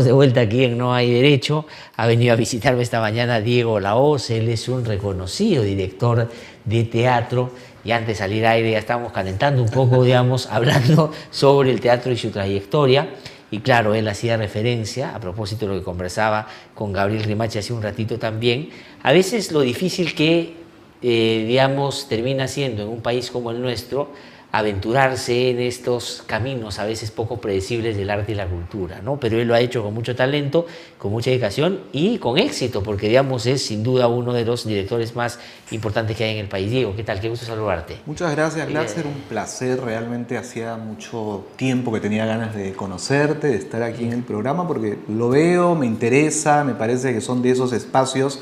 De vuelta aquí en No Hay Derecho, ha venido a visitarme esta mañana Diego Lahoz. Él es un reconocido director de teatro y antes de salir al aire ya estábamos calentando un poco, digamos, hablando sobre el teatro y su trayectoria. Y claro, él hacía referencia, a propósito de lo que conversaba con Gabriel Rimachi hace un ratito también, a veces lo difícil que, digamos, termina siendo en un país como el nuestro, aventurarse en estos caminos a veces poco predecibles del arte y la cultura, ¿no? Pero él lo ha hecho con mucho talento, con mucha dedicación y con éxito, porque digamos es sin duda uno de los directores más importantes que hay en el país. Diego, ¿qué tal? Qué gusto saludarte. Muchas gracias, Glatzer, un placer, realmente hacía mucho tiempo que tenía ganas de conocerte, de estar aquí en el programa, porque lo veo, me interesa, me parece que son de esos espacios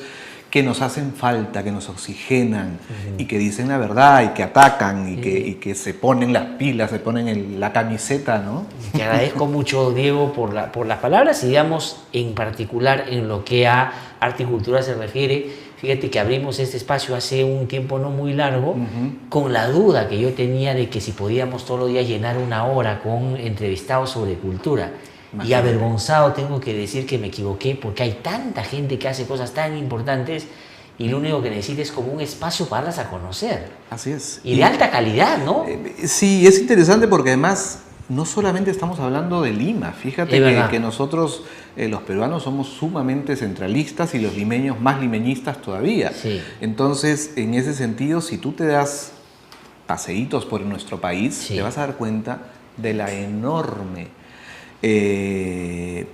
que nos hacen falta, que nos oxigenan y que dicen la verdad y que atacan y que se ponen las pilas, se ponen la camiseta, ¿no? Te agradezco mucho, Diego, por las palabras y digamos en particular en lo que a arte y cultura se refiere. Fíjate que abrimos este espacio hace un tiempo no muy largo con la duda que yo tenía de que si podíamos todos los días llenar una hora con entrevistados sobre cultura. Y avergonzado tengo que decir que me equivoqué porque hay tanta gente que hace cosas tan importantes y lo único que necesita es como un espacio para darlas a conocer. Así es. Y de alta calidad, ¿no? Sí, es interesante porque además no solamente estamos hablando de Lima, fíjate que nosotros los peruanos somos sumamente centralistas y los limeños más limeñistas todavía. Sí. Entonces, en ese sentido, si tú te das paseitos por nuestro país, te vas a dar cuenta de la enorme de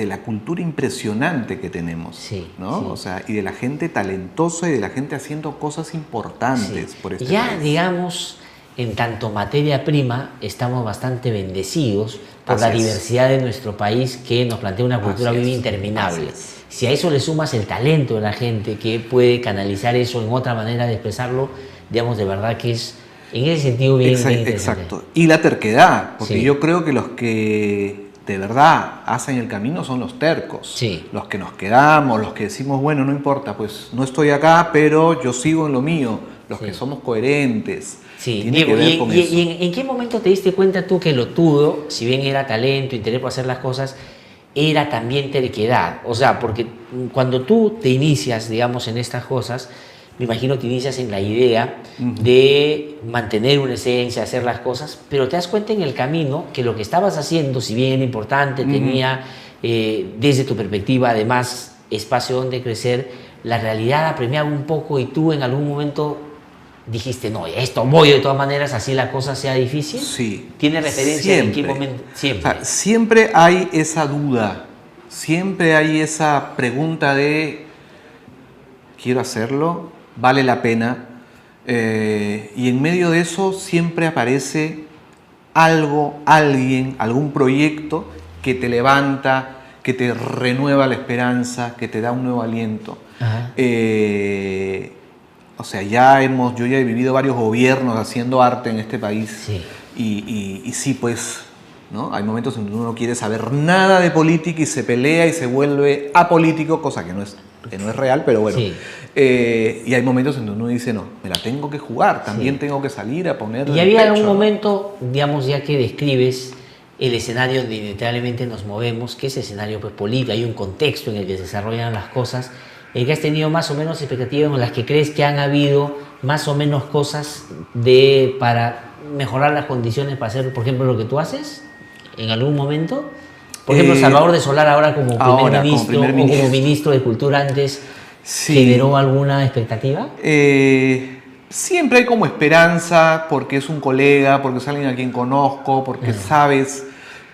la cultura impresionante que tenemos, ¿no? Sí. O sea, y de la gente talentosa y de la gente haciendo cosas importantes por este país. Digamos, en tanto materia prima, estamos bastante bendecidos por la diversidad de nuestro país que nos plantea una cultura viva interminable. Si a eso le sumas el talento de la gente que puede canalizar eso en otra manera de expresarlo, digamos, de verdad que es en ese sentido bien interesante. Exacto. Y la terquedad, porque yo creo que los que de verdad hacen el camino son los tercos. Los que nos quedamos, los que decimos, bueno, no importa, pues no estoy acá, pero yo sigo en lo mío. Los que somos coherentes. Diego, ¿y en qué momento te diste cuenta tú que lo tuyo, si bien era talento, interés por hacer las cosas, era también terquedad? O sea, porque cuando tú te inicias, digamos, en estas cosas, me imagino te inicias en la idea de mantener una esencia, hacer las cosas, pero te das cuenta en el camino que lo que estabas haciendo, si bien era importante, tenía desde tu perspectiva además espacio donde crecer, la realidad apremiaba un poco y tú en algún momento dijiste, no, esto voy de todas maneras, así la cosa sea difícil. Sí. ¿Tiene referencia en qué momento? Siempre. O sea, siempre hay esa duda, siempre hay esa pregunta de, ¿quiero hacerlo? ¿Vale la pena? Y en medio de eso siempre aparece algo, alguien, algún proyecto que te levanta, que te renueva la esperanza, que te da un nuevo aliento. O sea, yo ya he vivido varios gobiernos haciendo arte en este país. Y sí, pues, ¿no? Hay momentos en que uno no quiere saber nada de política y se pelea y se vuelve apolítico, cosa que no es real, pero bueno. Y hay momentos en donde uno dice, no, me la tengo que jugar, también tengo que salir a poner. ¿Y había algún momento, digamos, ya que describes el escenario donde inevitablemente nos movemos, que es escenario pues, político, hay un contexto en el que se desarrollan las cosas, el que has tenido más o menos expectativas en las que crees que han habido más o menos cosas para mejorar las condiciones para hacer, por ejemplo, lo que tú haces en algún momento? Por ejemplo, Salvador de Solar ahora como primer ministro o como ministro de Cultura antes, ¿generó alguna expectativa? Siempre hay como esperanza porque es un colega, porque es alguien a quien conozco, porque sabes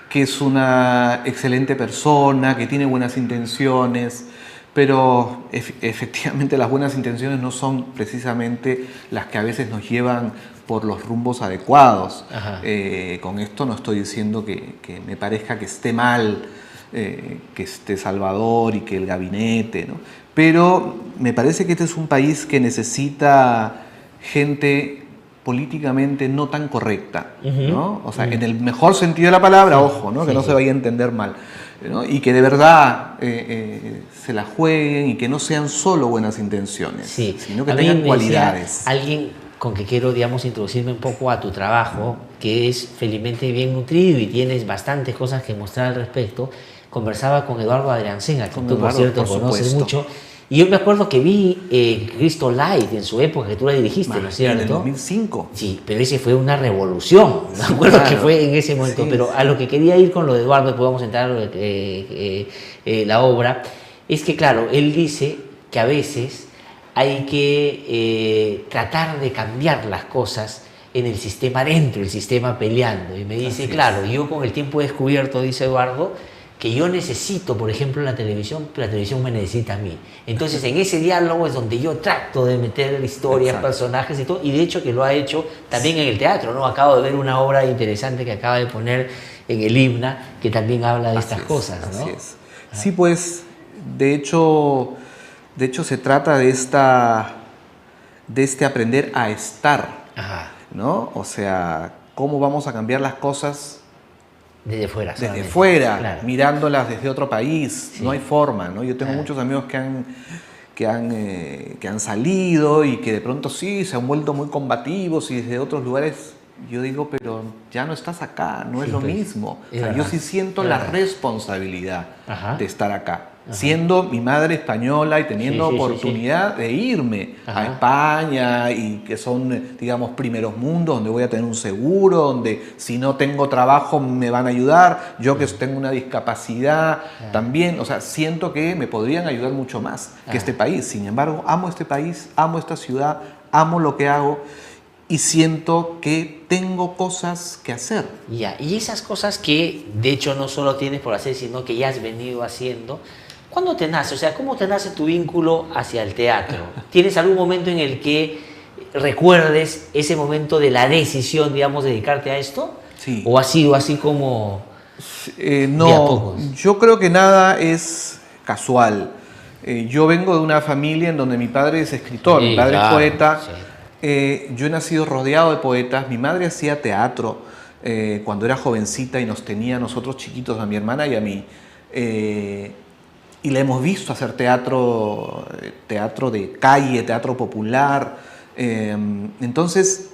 que es una excelente persona, que tiene buenas intenciones, pero efectivamente las buenas intenciones no son precisamente las que a veces nos llevan por los rumbos adecuados. Con esto no estoy diciendo que me parezca que esté mal, que esté Salvador y que el gabinete, ¿no? Pero me parece que este es un país que necesita gente políticamente no tan correcta, ¿no? O sea, en el mejor sentido de la palabra, ojo, ¿no? Que no se vaya a entender mal, ¿no? Y que de verdad se la jueguen y que no sean solo buenas intenciones, sino que tengan cualidades. Alguien con que quiero, digamos, introducirme un poco a tu trabajo, que es felizmente bien nutrido y tienes bastantes cosas que mostrar al respecto, conversaba con Eduardo Adriancén, a quien tú, por Eduardo, cierto, por conoces supuesto. mucho. Y yo me acuerdo que vi Cristo Light en su época, que tú la dirigiste, ¿no es cierto? En el 2005. Sí, pero ese fue una revolución. Me acuerdo que fue en ese momento. Sí, Pero a lo que quería ir con lo de Eduardo, después vamos a entrar a lo de la obra, es que, claro, él dice que a veces hay que tratar de cambiar las cosas en el sistema, dentro del sistema peleando. Y me dice, claro, yo con el tiempo he descubierto, dice Eduardo, que yo necesito, por ejemplo, la televisión, pero la televisión me necesita a mí. Entonces, en ese diálogo es donde yo trato de meter historias, personajes y todo, y de hecho que lo ha hecho también en el teatro, ¿no? Acabo de ver una obra interesante que acaba de poner en el Himna, que también habla de estas cosas, ¿no? Así es. Sí, pues, de hecho se trata de este aprender a estar, ¿no? O sea, cómo vamos a cambiar las cosas desde fuera. Desde fuera, claro, mirándolas desde otro país. Sí. No hay forma, ¿no? Yo tengo muchos amigos que han salido y que de pronto sí, se han vuelto muy combativos y desde otros lugares. Yo digo, pero ya no estás acá, no es lo mismo. O sea, yo sí siento la responsabilidad de estar acá. Siendo mi madre española y teniendo oportunidad de irme a España y que son, digamos, primeros mundos, donde voy a tener un seguro, donde si no tengo trabajo me van a ayudar, yo que tengo una discapacidad también, o sea, siento que me podrían ayudar mucho más que este país. Sin embargo, amo este país, amo esta ciudad, amo lo que hago y siento que tengo cosas que hacer. Ya, y esas cosas que de hecho no solo tienes por hacer, sino que ya has venido haciendo. ¿Cuándo te nace? O sea, ¿cómo te nace tu vínculo hacia el teatro? ¿Tienes algún momento en el que recuerdes ese momento de la decisión, digamos, de dedicarte a esto? Sí. ¿O ha sido así como no, yo creo que nada es casual. Yo vengo de una familia en donde mi padre es escritor, mi padre es poeta. Sí. Yo he nacido rodeado de poetas. Mi madre hacía teatro cuando era jovencita y nos tenía a nosotros chiquitos, a mi hermana y a mí. Y la hemos visto hacer teatro de calle, teatro popular. Entonces,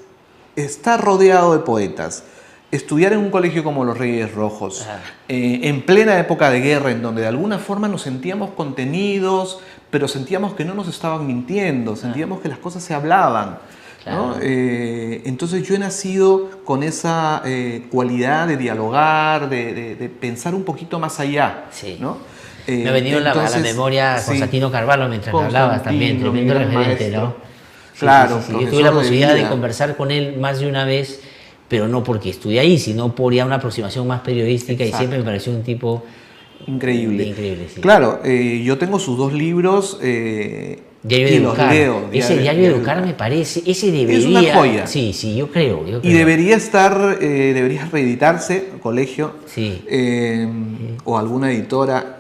está rodeado de poetas. Estudiar en un colegio como los Reyes Rojos, en plena época de guerra, en donde de alguna forma nos sentíamos contenidos, pero sentíamos que no nos estaban mintiendo, sentíamos que las cosas se hablaban. Claro. ¿No? Entonces yo he nacido con esa cualidad de dialogar, de pensar un poquito más allá. Sí. ¿no? Me ha venido a la memoria Constantino Carvalho mientras me hablabas también, tremendo referente, ¿no? Claro, sí. Yo tuve la posibilidad de conversar con él más de una vez, pero no porque estudié ahí, sino por ya una aproximación más periodística. Exacto. Y siempre me pareció un tipo increíble. Sí. Claro, yo tengo sus 2 libros Diario de Educar. Ese Diario de Educar me parece, ese debería... Es una joya. Sí, yo creo. Y debería estar, debería reeditarse, colegio, o alguna editora.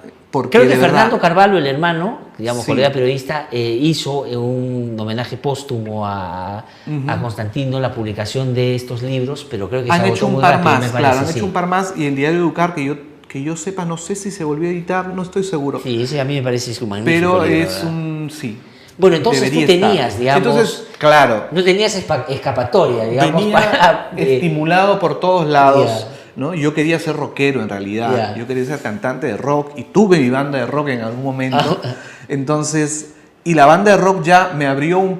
Creo que Fernando Carvalho, el hermano, digamos, colega periodista, hizo un homenaje póstumo a Constantino, la publicación de estos libros, pero creo que han hecho un par más, claro, han hecho un par más, y el Diario de Educar, que yo sepa, no sé si se volvió a editar, no estoy seguro. Sí, ese a mí me parece un magnífico pero libro, es un... sí. Bueno, entonces tú tenías, digamos... Entonces, claro. No tenías escapatoria, digamos, para... estimulado por todos lados, ¿no? Yo quería ser rockero en realidad, yo quería ser cantante de rock y tuve mi banda de rock en algún momento. Entonces, y la banda de rock ya me abrió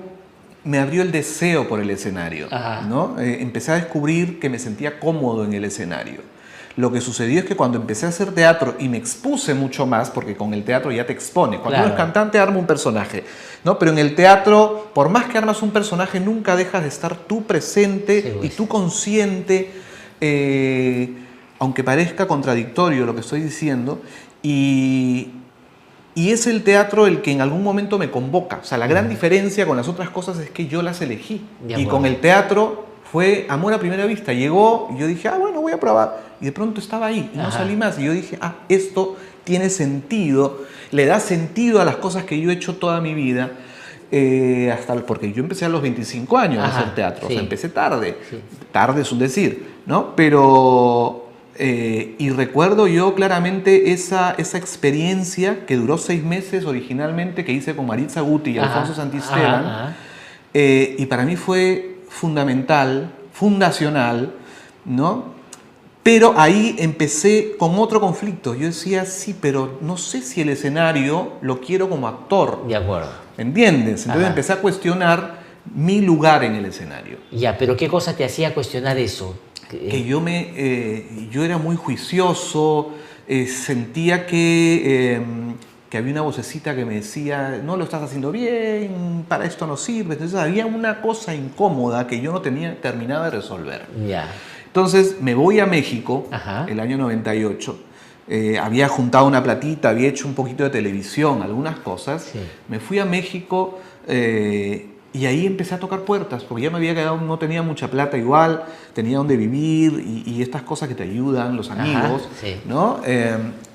el deseo por el escenario, ¿no? Empecé a descubrir que me sentía cómodo en el escenario. Lo que sucedió es que cuando empecé a hacer teatro y me expuse mucho más, porque con el teatro ya te expone. Cuando uno es cantante arma un personaje, ¿no? Pero en el teatro, por más que armas un personaje, nunca dejas de estar tú presente y tú consciente, aunque parezca contradictorio lo que estoy diciendo, y es el teatro el que en algún momento me convoca. O sea, la gran diferencia con las otras cosas es que yo las elegí. Y con el teatro fue amor a primera vista. Llegó y yo dije, bueno, voy a probar. Y de pronto estaba ahí y no salí más. Y yo dije, esto tiene sentido, le da sentido a las cosas que yo he hecho toda mi vida. Porque yo empecé a los 25 años a hacer teatro. O sea, empecé tarde. Tarde es un decir, ¿no? Pero... y recuerdo yo claramente esa experiencia que duró 6 meses originalmente, que hice con Maritza Guti y Alfonso Santisteban. Y para mí fue fundamental, fundacional, ¿no? Pero ahí empecé con otro conflicto. Yo decía, sí, pero no sé si el escenario lo quiero como actor. De acuerdo. ¿Entiendes? Entonces Ajá. empecé a cuestionar mi lugar en el escenario. Ya, pero ¿qué cosa te hacía cuestionar eso? Que yo era muy juicioso, sentía que había una vocecita que me decía, no lo estás haciendo bien, para esto no sirve. Entonces había una cosa incómoda que yo no tenía terminado de resolver. Ya. Entonces me voy a México, Ajá. el año 98, había juntado una platita, había hecho un poquito de televisión, algunas cosas. Sí. Me fui a México y ahí empecé a tocar puertas, porque ya me había quedado, no tenía mucha plata igual, tenía donde vivir y estas cosas que te ayudan, los amigos, Ajá, sí. ¿no?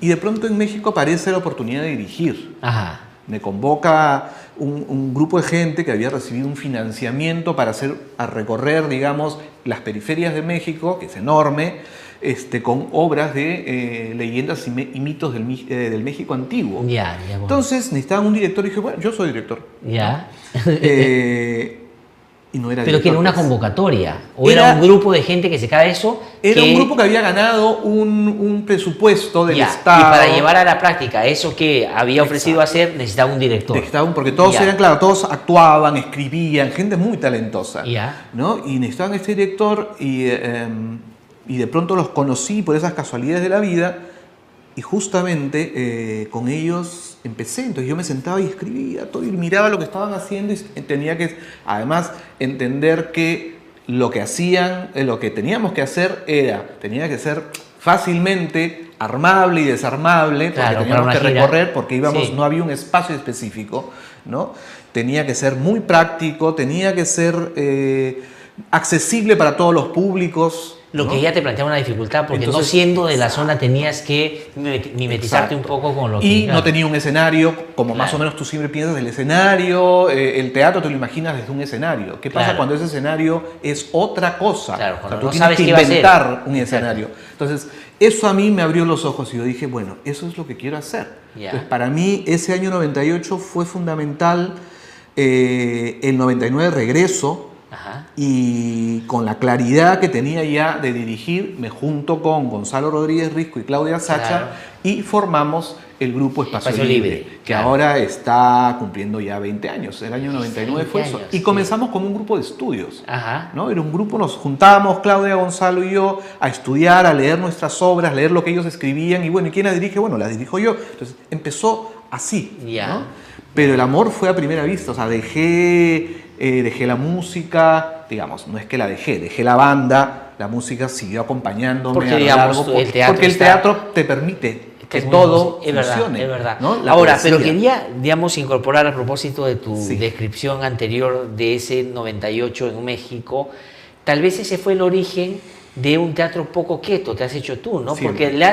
Y de pronto en México aparece la oportunidad de dirigir. Ajá. Me convoca un grupo de gente que había recibido un financiamiento para a recorrer, digamos, las periferias de México, que es enorme, con obras de leyendas y mitos del México antiguo. Ya, ya. Bueno. Entonces necesitaban un director y dije, bueno, yo soy director. Ya. Y no era Pero que director, era una pues. convocatoria, o era un grupo de gente que se cae eso. Era un grupo que había ganado un presupuesto del ya, Estado. y para llevar a la práctica eso que había ofrecido hacer, necesitaba un director. Porque todos Ya. eran, claro, todos actuaban, escribían, gente muy talentosa. Ya. ¿No? Y necesitaban este director y de pronto los conocí por esas casualidades de la vida y justamente con ellos empecé. Entonces yo me sentaba y escribía todo y miraba lo que estaban haciendo y tenía que además entender que lo que hacían, lo que teníamos que hacer tenía que ser fácilmente armable y desarmable, porque Claro, teníamos para que una gira. recorrer, porque íbamos, Sí. no había un espacio específico, ¿no? Tenía que ser muy práctico, tenía que ser accesible para todos los públicos. Lo ¿no? que ya te planteaba una dificultad, porque Entonces, no siendo de la zona tenías que mimetizarte un poco con lo que... Y claro. no tenía un escenario, como más Claro. o menos tú siempre piensas del escenario, el teatro te lo imaginas desde un escenario. ¿Qué pasa Claro. cuando ese escenario es otra cosa? Claro, O sea, cuando tú no tienes sabes que qué va a ser. inventar un Exacto. escenario. Entonces, eso a mí me abrió los ojos y yo dije, bueno, eso es lo que quiero hacer. Ya. Entonces, para mí ese año 98 fue fundamental. El 99 regreso. Ajá. Y con la claridad que tenía ya de dirigir, me junto con Gonzalo Rodríguez Risco y Claudia Sacha Claro. y formamos el grupo Espacio Libre, que claro. ahora está cumpliendo ya 20 años. El año 99 fue 20 eso. años, Y sí. comenzamos como un grupo de estudios. Ajá. ¿No? Era un grupo, nos juntábamos, Claudia, Gonzalo y yo, a estudiar, a leer nuestras obras, leer lo que ellos escribían. Y bueno, ¿y quién las dirige? Bueno, las dirijo yo. Entonces empezó así. Ya. ¿No? Pero el amor fue a primera vista. O sea, dejé la música, digamos, no es que la dejé la banda, la música siguió acompañándome Porque, a lo digamos, largo, el teatro porque el está- teatro te permite que Es muy todo es verdad, funcione. es verdad. ¿no? La Ahora, poesía. pero quería, digamos, incorporar a propósito de tu Sí. descripción anterior de ese 98 en México, tal vez ese fue el origen de un teatro poco quieto que has hecho tú, ¿no? Siempre. Porque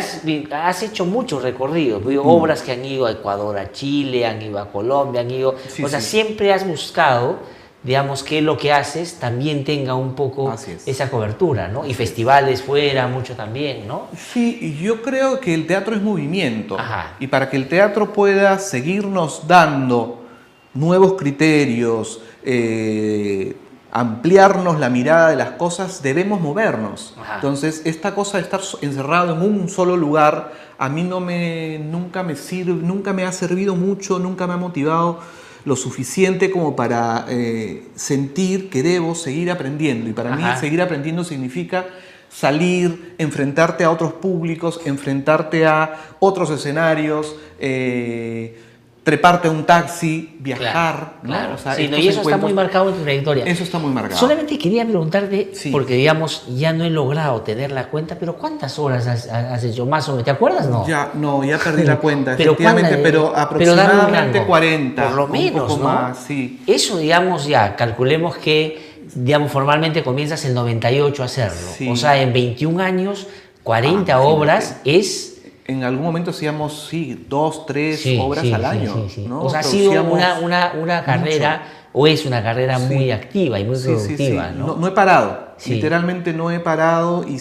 has hecho muchos recorridos, obras que han ido a Ecuador, a Chile, han ido a Colombia, han ido... Sí, o sea, sí. siempre has buscado, digamos, que lo que haces también tenga un poco Así es. esa cobertura, ¿no? Y festivales fuera, mucho también, ¿no? Sí, y yo creo que el teatro es movimiento. Ajá. Y para que el teatro pueda seguirnos dando nuevos criterios, ampliarnos la mirada de las cosas, debemos movernos. Ajá. Entonces, esta cosa de estar encerrado en un solo lugar, a mí nunca me sirve, nunca me ha servido mucho, nunca me ha motivado lo suficiente como para sentir que debo seguir aprendiendo. Y para Ajá. mí seguir aprendiendo significa salir, enfrentarte a otros públicos, enfrentarte a otros escenarios, treparte a un taxi, viajar. ¿no? Claro. O sea, Sí, no, estos y eso está encuentros- muy marcado en tu trayectoria. Eso está muy marcado. Solamente quería preguntarte, Sí. porque digamos, ya no he logrado tener la cuenta, pero ¿cuántas horas has hecho más o menos? ¿Te acuerdas? No. Ya perdí la cuenta, Pero efectivamente, ¿cuándo? pero Pero dame un aproximadamente rango. 40. Por lo un menos, poco ¿no? más, sí. Eso, digamos, ya, calculemos que, digamos, formalmente comienzas el 98 a hacerlo. Sí. O sea, en 21 años, 40 imagínate. obras es... En algún momento hacíamos, sí, 2, 3 Sí, obras sí, al sí, año. sí, sí. ¿no? O sea, ha sido Producíamos una carrera, o es una carrera Sí. muy activa y muy Sí, productiva, sí, sí. ¿no? No he parado, Sí. literalmente no he parado y,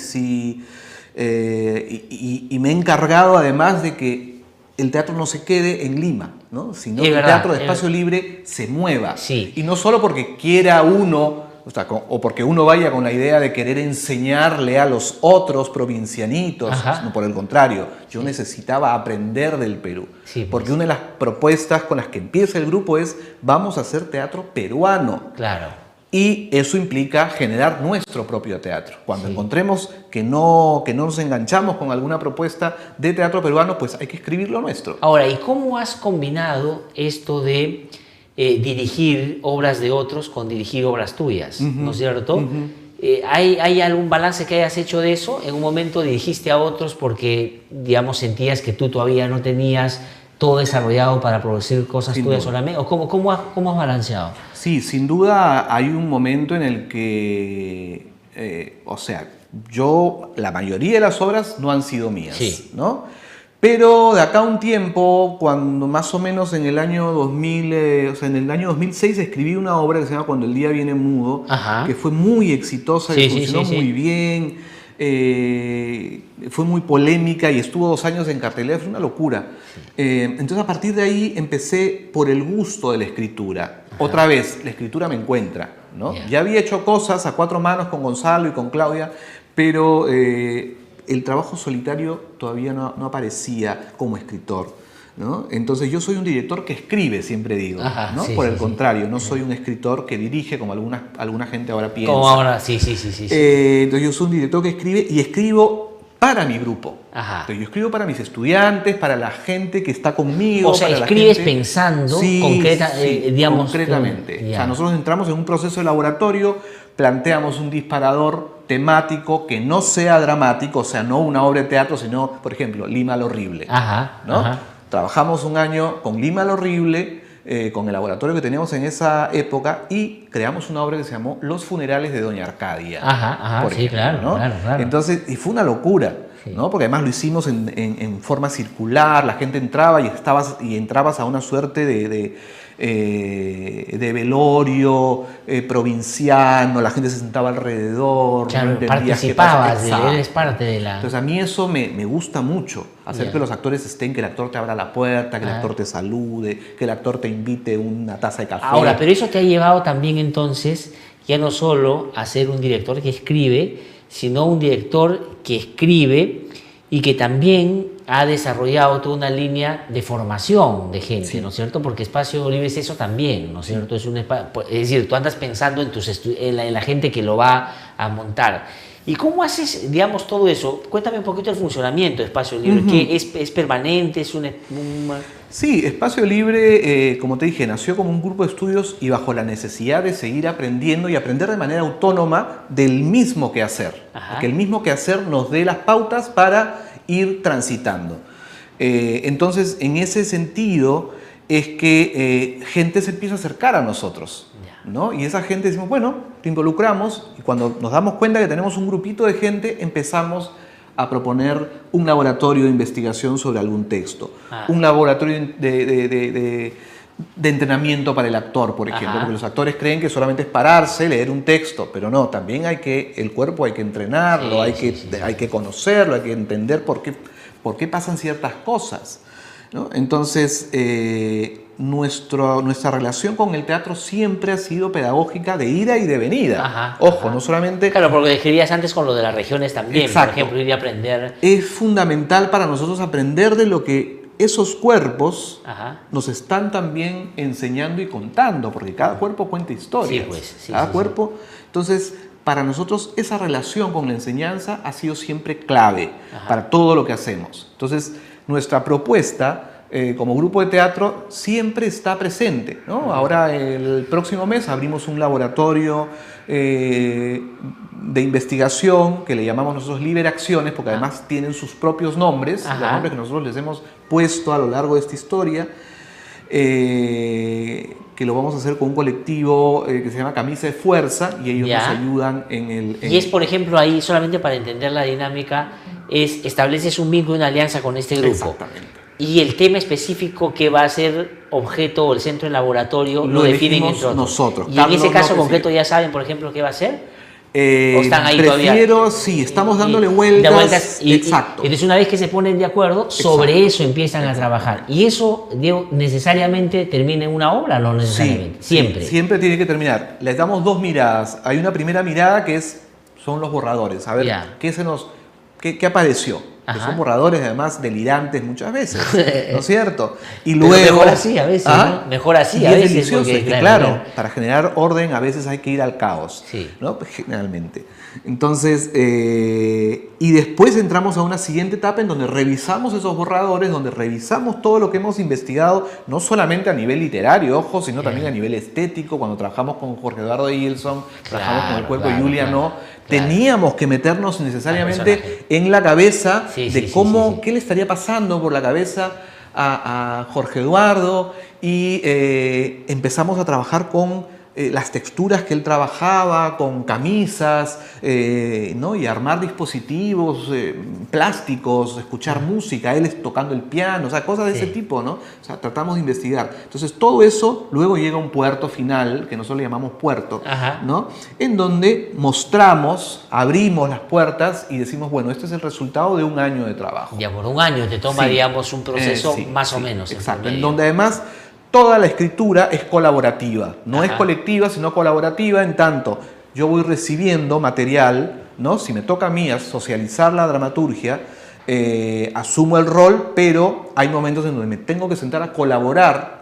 y me he encargado además de que el teatro no se quede en Lima, ¿no? Sino Es que verdad, el teatro de es- espacio libre se mueva. Sí. Y no solo porque quiera uno O sea, o porque uno vaya con la idea de querer enseñarle a los otros provincianitos. Ajá. No, por el contrario, yo necesitaba aprender del Perú. Sí, pues. Porque una de las propuestas con las que empieza el grupo es: vamos a hacer teatro peruano. Claro. Y eso implica generar nuestro propio teatro. Cuando Sí. encontremos que no nos enganchamos con alguna propuesta de teatro peruano, pues hay que escribir lo nuestro. Ahora, ¿y cómo has combinado esto de dirigir obras de otros con dirigir obras tuyas? ¿No es cierto? ¿Hay algún balance que hayas hecho de eso? ¿En un momento dirigiste a otros porque, digamos, sentías que tú todavía no tenías todo desarrollado para producir cosas Sin tuyas duda. solamente? ¿O cómo has balanceado? Sí, sin duda hay un momento en el que, la mayoría de las obras no han sido mías, Sí. ¿no? Pero de acá a un tiempo, cuando más o menos en el año 2000, en el año 2006 escribí una obra que se llama Cuando el día viene mudo, Ajá. que fue muy exitosa, Sí, que sí, funcionó sí, sí. muy bien, fue muy polémica y estuvo 2 años en cartelera, fue una locura. Entonces a partir de ahí empecé por el gusto de la escritura. Otra vez, la escritura me encuentra, ¿no? Yeah. Ya había hecho cosas a 4 manos con Gonzalo y con Claudia, pero el trabajo solitario todavía no aparecía como escritor, ¿no? Entonces yo soy un director que escribe, siempre digo, Ajá, ¿no? sí, Por sí, el sí. contrario, no soy un escritor que dirige como alguna gente ahora piensa. Como ahora, sí. Entonces yo soy un director que escribe y escribo para mi grupo. Ajá. Entonces, yo escribo para mis estudiantes, para la gente que está conmigo. O sea, para la escribes gente- pensando Sí, digamos, concretamente. ya. O sea, nosotros entramos en un proceso de laboratorio, planteamos un disparador temático que no sea dramático, o sea, no una obra de teatro, sino, por ejemplo, Lima lo Horrible. Ajá, ¿no? ajá. Trabajamos un año con Lima lo Horrible, con el laboratorio que teníamos en esa época, y creamos una obra que se llamó Los funerales de Doña Arcadia. Ajá, por sí, ejemplo, claro, ¿no? claro. Entonces, y fue una locura, Sí. ¿no? Porque además lo hicimos en forma circular, la gente entraba y entrabas a una suerte de velorio provinciano, la gente se sentaba alrededor, Claro, no entendías qué participabas, pasa. Exacto. eres parte de la... Entonces a mí eso me gusta mucho, hacer Ya. que los actores estén, que el actor te abra la puerta, que el Ah. actor te salude, que el actor te invite una taza de café. Ahora, pero eso te ha llevado también entonces ya no solo a ser un director que escribe, sino un director que escribe y que también ha desarrollado toda una línea de formación de gente, Sí. ¿no es cierto? Porque Espacio Libre es eso también, ¿no es cierto? Es decir, tú andas pensando en la gente que lo va a montar. ¿Y cómo haces, digamos, todo eso? Cuéntame un poquito el funcionamiento de Espacio Libre. ¿Qué es permanente? ¿Es un Sí, Espacio Libre, como te dije, nació como un grupo de estudios y bajo la necesidad de seguir aprendiendo y aprender de manera autónoma del mismo quehacer. Ajá. Que el mismo quehacer nos dé las pautas para ir transitando. Entonces, en ese sentido, es que gente se empieza a acercar a nosotros, ¿no? Y esa gente decimos, bueno, te involucramos, y cuando nos damos cuenta que tenemos un grupito de gente, empezamos a proponer un laboratorio de investigación sobre algún texto, un laboratorio de entrenamiento para el actor, por ejemplo, Ajá. porque los actores creen que solamente es pararse, leer un texto, pero no, también el cuerpo hay que entrenarlo, Sí, hay que conocerlo, hay que entender por qué pasan ciertas cosas, ¿no? Entonces, nuestra relación con el teatro siempre ha sido pedagógica de ida y de venida. Ajá, Ojo, ajá. no solamente... Claro, porque escribías antes con lo de las regiones también, Exacto. por ejemplo, ir a aprender. Es fundamental para nosotros aprender de lo que esos cuerpos Ajá. nos están también enseñando y contando, porque cada cuerpo cuenta historias. Sí, pues, sí, cada sí, cuerpo. Entonces, para nosotros esa relación con la enseñanza ha sido siempre clave para todo lo que hacemos. Entonces, nuestra propuesta como grupo de teatro siempre está presente, ¿no? Ahora, el próximo mes abrimos un laboratorio de investigación que le llamamos nosotros Liberacciones, porque además tienen sus propios nombres, los nombres que nosotros les hemos puesto a lo largo de esta historia, que lo vamos a hacer con un colectivo que se llama Camisa de Fuerza, y ellos nos ayudan en el... Y es, por ejemplo, ahí, solamente para entender la dinámica, estableces un vínculo, una alianza con este grupo. Exactamente. Y el tema específico que va a ser objeto o el centro del laboratorio lo definen entre otros. nosotros. Y Carlos en ese caso López concreto ya saben, por ejemplo, qué va a ser. ¿O están ahí prefiero, sí, estamos dándole vueltas. Exacto. Entonces, una vez que se ponen de acuerdo, sobre eso empiezan a trabajar. ¿Y eso, Diego, necesariamente termina en una obra o no necesariamente? Sí, siempre. Sí, siempre tiene que terminar. Les damos dos miradas. Hay una primera mirada que son los borradores. A ver, ¿qué apareció? Que son borradores además delirantes muchas veces, ¿no es cierto? Y luego, pero mejor así a veces, ¿no? Mejor así a veces. Delicioso, porque, claro, para generar orden a veces hay que ir al caos, ¿no? Generalmente. Entonces, y después entramos a una siguiente etapa en donde revisamos esos borradores, donde revisamos todo lo que hemos investigado, no solamente a nivel literario, ojo, sino también a nivel estético. Cuando trabajamos con Jorge Eduardo Gilson, trabajamos con el cuerpo de Julia, teníamos que meternos necesariamente en la cabeza de cómo, qué le estaría pasando por la cabeza a Jorge Eduardo, y empezamos a trabajar con las texturas que él trabajaba, con camisas, ¿no? Y armar dispositivos plásticos, escuchar música, él tocando el piano, o sea, cosas de ese tipo, ¿no? O sea, tratamos de investigar. Entonces, todo eso luego llega a un puerto final, que nosotros le llamamos puerto, ¿no? En donde mostramos, abrimos las puertas y decimos, bueno, este es el resultado de un año de trabajo. Ya por un año te toma, digamos, un proceso más o menos. Exacto, en donde además toda la escritura es colaborativa, no es colectiva, sino colaborativa, en tanto yo voy recibiendo material, ¿no? Si me toca a mí socializar la dramaturgia, asumo el rol, pero hay momentos en donde me tengo que sentar a colaborar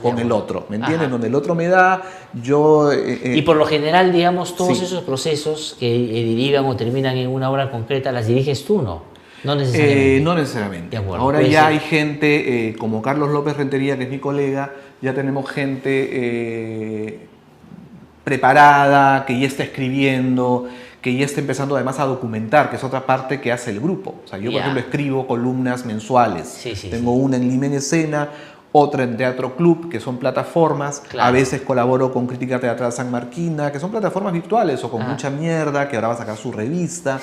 con el otro, ¿me entiendes? Donde el otro me da, yo... y por lo general, digamos, todos esos procesos que derivan o terminan en una obra concreta, ¿las diriges tú, no? No necesariamente. No necesariamente. Ahora ya hay gente, como Carlos López Rentería, que es mi colega, ya tenemos gente preparada, que ya está escribiendo, que ya está empezando además a documentar, que es otra parte que hace el grupo. O sea, yo, por ejemplo, escribo columnas mensuales. Tengo una en Lima en Escena, otra en Teatro Club, que son plataformas. A veces colaboro con Crítica Teatral San Marquina, que son plataformas virtuales, o con Mucha Mierda, que ahora va a sacar su revista.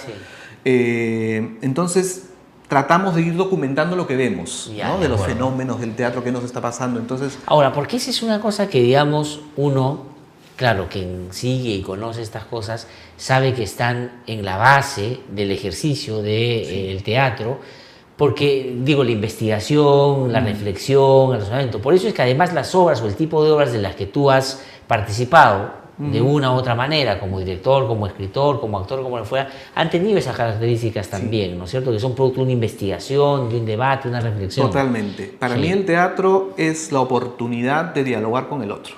Entonces tratamos de ir documentando lo que vemos, ¿no? De los fenómenos del teatro que nos está pasando. Entonces, ahora, porque esa es una cosa que, digamos, uno, claro, quien sigue y conoce estas cosas, sabe que están en la base del ejercicio del teatro, porque, digo, la investigación, la reflexión, el razonamiento. Por eso es que además las obras o el tipo de obras de las que tú has participado, de una u otra manera, como director, como escritor, como actor, como lo fuera, han tenido esas características también, ¿no es cierto? Que son producto de una investigación, de un debate, una reflexión. Totalmente. Para mí el teatro es la oportunidad de dialogar con el otro,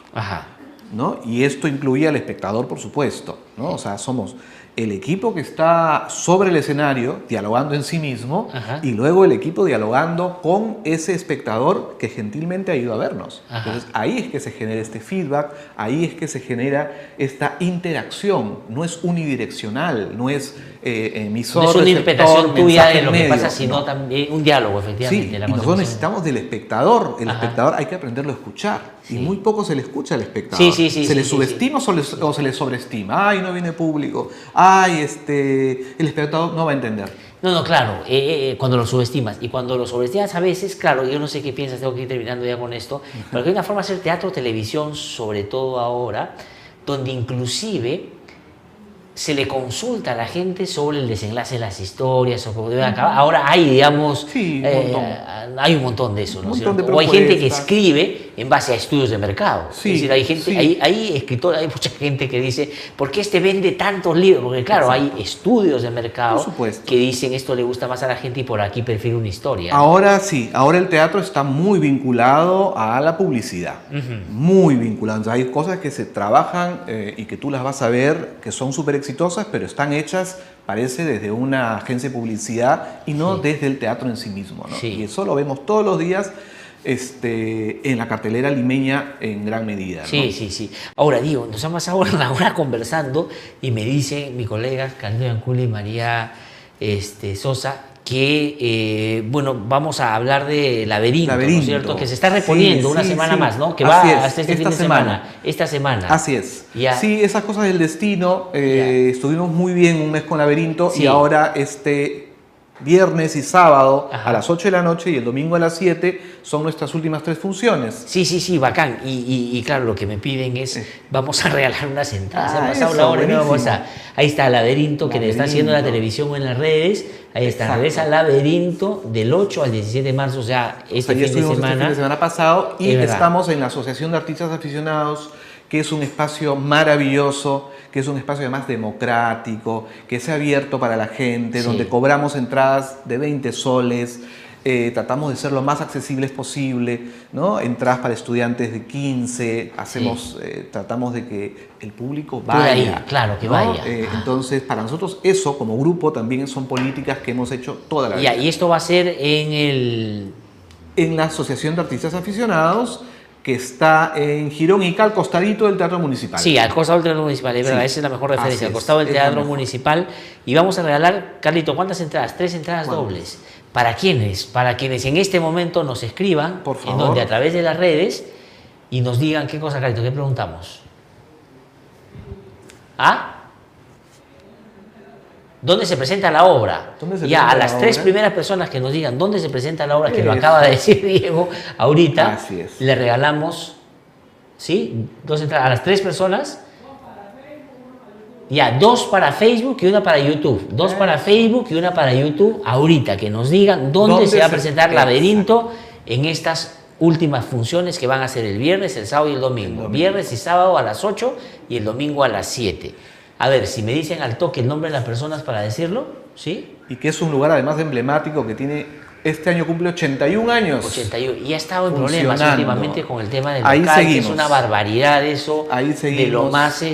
¿no? Y esto incluye al espectador, por supuesto, ¿no? O sea, somos el equipo que está sobre el escenario dialogando en sí mismo, y luego el equipo dialogando con ese espectador que gentilmente ha ido a vernos. Entonces ahí es que se genera este feedback, ahí es que se genera esta interacción. No es unidireccional, no es emisor, no es una interpretación tuya de lo que pasa, sino ¿no? también un diálogo, efectivamente. Sí, y nosotros necesitamos del espectador. El espectador hay que aprenderlo a escuchar. Y muy poco se le escucha al espectador. Se le subestima o se le sobreestima. Ay, no viene público. Ay, el espectador no va a entender. No, claro, cuando lo subestimas. Y cuando lo sobreestimas a veces, claro, yo no sé qué piensas, tengo que ir terminando ya con esto, pero hay una forma de hacer teatro, televisión, sobre todo ahora, donde inclusive se le consulta a la gente sobre el desenlace de las historias o cómo deben acabar. Ahora hay, digamos, hay un montón de eso, ¿no? O hay gente que escribe en base a estudios de mercado. Es decir, hay gente, hay escritores, hay mucha gente que dice, ¿por qué vende tantos libros? Porque claro, hay estudios de mercado que dicen esto le gusta más a la gente y por aquí prefiere una historia, ¿no? Ahora sí, ahora el teatro está muy vinculado a la publicidad, muy vinculado. Entonces, hay cosas que se trabajan y que tú las vas a ver que son súper exitosas, pero están hechas, parece, desde una agencia de publicidad y no desde el teatro en sí mismo, ¿no? Y eso lo vemos todos los días en la cartelera limeña en gran medida, ¿no? Sí. Ahora, digo, nos han pasado una hora conversando y me dice mi colega Candido Anculi y María Sosa que, bueno, vamos a hablar de Laberinto, ¿no es cierto? Que se está reponiendo una semana más, ¿no? Que va hasta este fin de semana. Esta semana. Así es. Sí, esas cosas del destino. Estuvimos muy bien un mes con Laberinto y ahora viernes y sábado Ajá. a las 8 de la noche y el domingo a las 7 son nuestras últimas 3 funciones. Sí, bacán. Y claro, lo que me piden es, vamos a regalar unas entradas. Ah, Ha pasado eso, la hora y no buenísimo. vamos a... Ahí está Laberinto, que le está haciendo en la televisión o en las redes. Ahí está, Exacto. regresa Laberinto del 8 al 17 de marzo, o sea, O sea, este ya fin de estuvimos este fin de semana. semana pasado y Es verdad. estamos en la Asociación de Artistas Aficionados, que es un espacio maravilloso, que es un espacio además democrático, que es abierto para la gente, Sí. donde cobramos entradas de 20 soles, tratamos de ser lo más accesibles posible, ¿no? Entradas para estudiantes de 15, hacemos, tratamos de que el público Pueda vaya. ir, claro, que ¿no? vaya. Entonces, para nosotros eso, como grupo, también son políticas que hemos hecho toda la vida. Y esto va a ser en el... En la Asociación de Artistas Aficionados, que está en Girón y al costadito del Teatro Municipal. Sí, al costado del Teatro Municipal, es verdad, Sí. esa es la mejor Así referencia, al es, costado del es la Teatro mejor. Municipal. Y vamos a regalar, Carlito, ¿cuántas entradas? 3 entradas ¿Cuántas? dobles. ¿Para quiénes? Para quienes en este momento nos escriban, Por en favor. donde a través de las redes, y nos digan qué cosa, Carlito, ¿qué preguntamos? ¿Ah? ¿Dónde se presenta la obra? ¿Dónde se Ya, presenta a las la 3 obra? primeras personas que nos digan dónde se presenta la obra, que lo Eso. acaba de decir Diego ahorita, Así es. le regalamos, ¿sí? 2 entradas a las 3 personas. Ya, 2 para Facebook y una para YouTube. 2 para Facebook y una para YouTube. Ahorita que nos digan dónde se va a presentar Laberinto en estas últimas funciones que van a ser el viernes, el sábado y el domingo. Viernes y sábado a las 8 y el domingo a las 7. A ver, si me dicen al toque el nombre de las personas para decirlo, ¿sí? Y que es un lugar además emblemático que tiene, este año cumple 81 años. 81. Y ha estado en problemas Funcionando. últimamente con el tema del Ahí local, que es seguimos. una barbaridad eso. Ahí De lo seguimos. más,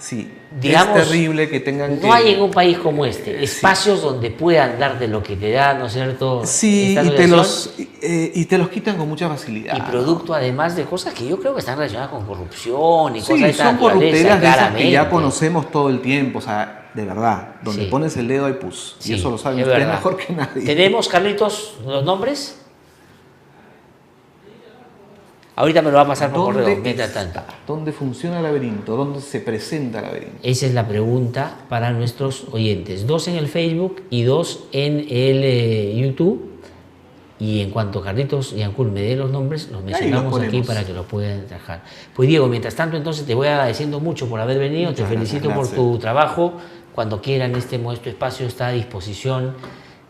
Sí, digamos, es terrible que tengan no hay en un país como este Sí. espacios donde puedan darte lo que te da, ¿no es cierto? Sí, Esta y asociación, y te los quitan con mucha facilidad. y producto además de cosas que yo creo que están relacionadas con corrupción y Sí, cosas de esta son corruptelas de esas que claramente. ya conocemos todo el tiempo, o sea, de verdad, donde Sí. pones el dedo hay pus. Sí, Y eso lo saben es ustedes verdad. mejor que nadie. ¿Tenemos, Carlitos, los nombres? Ahorita me lo va a pasar por correo, mientras tanto. ¿Dónde funciona el laberinto? ¿Dónde se presenta el laberinto? Esa es la pregunta para nuestros oyentes. 2 en el Facebook y 2 en el YouTube. Y en cuanto Carlitos y Ancul me dé los nombres, los mencionamos aquí ponemos. para que los puedan trabajar. Pues Diego, mientras tanto, entonces te voy agradeciendo mucho por haber venido. Muchas te felicito gracias, por Glatzer. tu trabajo. Cuando quieran, este modesto espacio está a disposición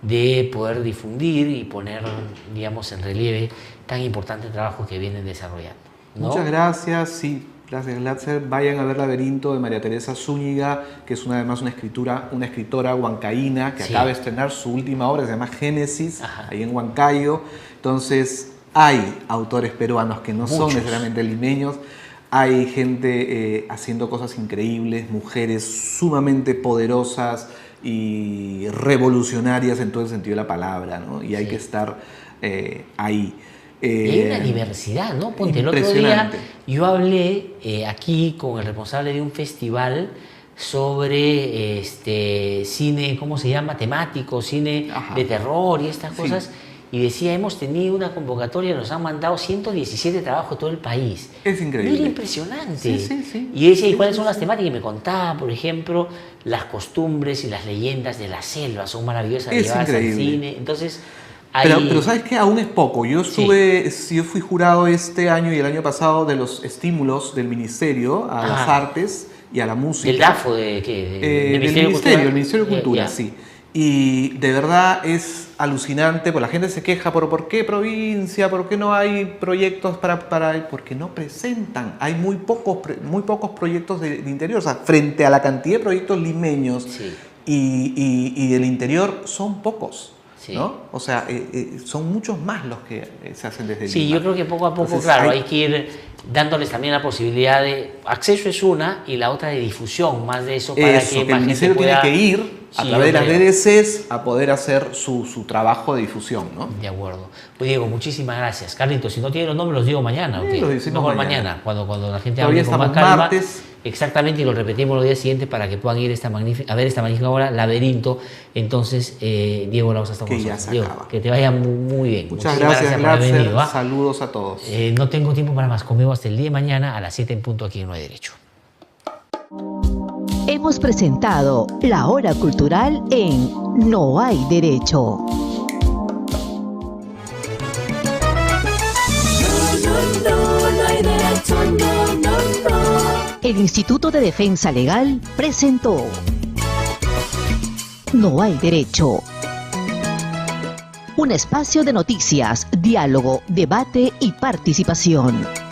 de poder difundir y poner, digamos, en relieve tan importante trabajo que vienen desarrollando, ¿no? Muchas gracias, sí, gracias Glatzer. Vayan a ver Laberinto de María Teresa Zúñiga, que es además una escritora huancaína que Sí. acaba de estrenar su última obra, se llama Génesis, Ajá. ahí en Huancayo. Entonces, hay autores peruanos que no son Muchos. necesariamente limeños. Hay gente haciendo cosas increíbles, mujeres sumamente poderosas y revolucionarias en todo el sentido de la palabra, ¿no? Y hay Sí. que estar ahí. Y hay una diversidad, ¿no? Ponte, el otro día Impresionante. yo hablé aquí con el responsable de un festival sobre cine, ¿cómo se llama? Temático, cine Ajá. de terror y estas Sí. cosas. Y decía, hemos tenido una convocatoria, nos han mandado 117 trabajos de todo el país. Es increíble. Mira, impresionante. Sí. Y decía, ¿y Sí, cuáles sí, son las sí. temáticas? Y me contaba, por ejemplo, las costumbres y las leyendas de la selva son maravillosas de Es llevarse al increíble. cine. Entonces, Pero sabes que aún es poco. Yo fui jurado este año y el año pasado de los estímulos del ministerio a las Ajá. artes y a la música. ¿Del DAFO de qué? Del ministerio, el Ministerio de Cultura, Ya. sí. Y de verdad es alucinante, pues la gente se queja, pero ¿por qué provincia? ¿Por qué no hay proyectos porque no presentan? Hay muy pocos proyectos de interior, o sea, frente a la cantidad de proyectos limeños Sí. y del interior son pocos. Sí. ¿No? O sea, son muchos más los que se hacen desde Sí, Lima. yo creo que poco a poco, Entonces, claro, hay que ir dándoles también la posibilidad de acceso es una y la otra de difusión, más de eso para Eso, que que más el gente ministerio pueda... tiene que ir a Sí, través de yo las creo. DDCs a poder hacer su trabajo de difusión, ¿no? De acuerdo. Pues Diego, muchísimas gracias. Carlitos, si no tiene los nombres, los digo mañana. ¿o qué? los decimos Mejor mañana. mañana, cuando la gente Todavía hable con más estamos calma. martes. Exactamente, y lo repetimos los días siguientes para que puedan ir a ver esta magnífica obra, Laberinto. Entonces, Diego Laos está con Que ya nosotros. se Diego, acaba. que te vaya muy bien. Muchas Muchísimas gracias, por haber Glatzer. venido, ¿ah? Saludos a todos. No tengo tiempo para más. Conmigo hasta el día de mañana a las 7 en punto aquí en No hay Derecho. Hemos presentado La Hora Cultural en No hay derecho. No hay derecho, no. El Instituto de Defensa Legal presentó No hay derecho. Un espacio de noticias, diálogo, debate y participación.